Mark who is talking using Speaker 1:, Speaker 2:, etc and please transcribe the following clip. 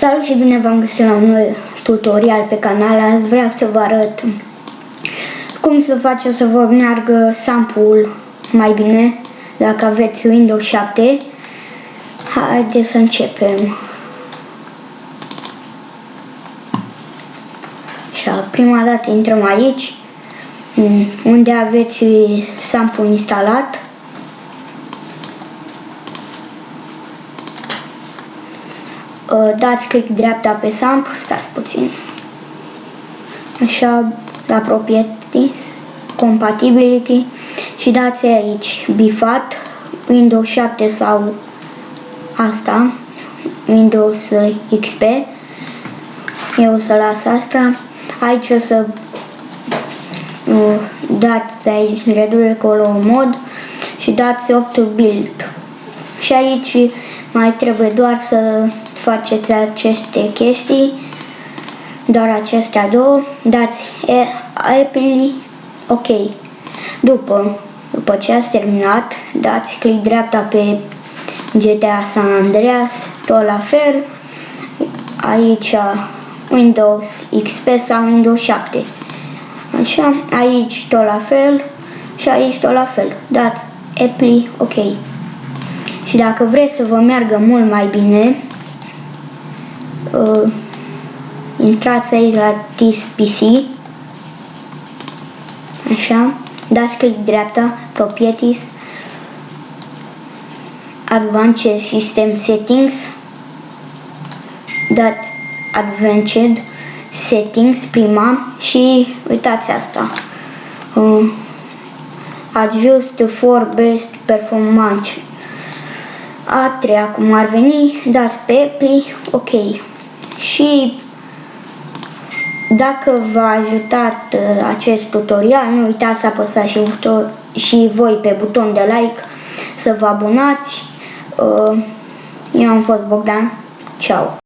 Speaker 1: Salut și bine v-am găsit la un nou tutorial pe canal. Azi vreau să vă arăt cum să faceți să vă meargă sample-ul mai bine dacă aveți Windows 7. Haideți să începem. Așa, prima dată intrăm aici unde aveți sample instalat. Dați click dreapta pe sample, stați puțin, așa, la Properties, Compatibility și dați aici BIFAT, Windows 7 sau asta, Windows XP, eu o să las asta. Aici o să dați aici Reduce Mod și dați Opt Build și aici mai trebuie doar să faceți aceste chestii, doar acestea două, dați Apple OK. După ce ați terminat, dați click dreapta pe GTA San Andreas, tot la fel, aici Windows XP sau Windows 7. Așa, aici tot la fel și aici tot la fel, dați Apple OK. Și dacă vreți să vă meargă mult mai bine, intrați aici la This PC, așa, dați click dreapta, Properties, Advanced System Settings, dați Advanced Settings prima și uitați asta, Adjust for Best Performance. A treia, cum ar veni, dați pe Apple OK. Și dacă v-a ajutat acest tutorial, nu uitați să apăsați și voi pe buton de like, să vă abonați. Eu am fost Bogdan. Ciao!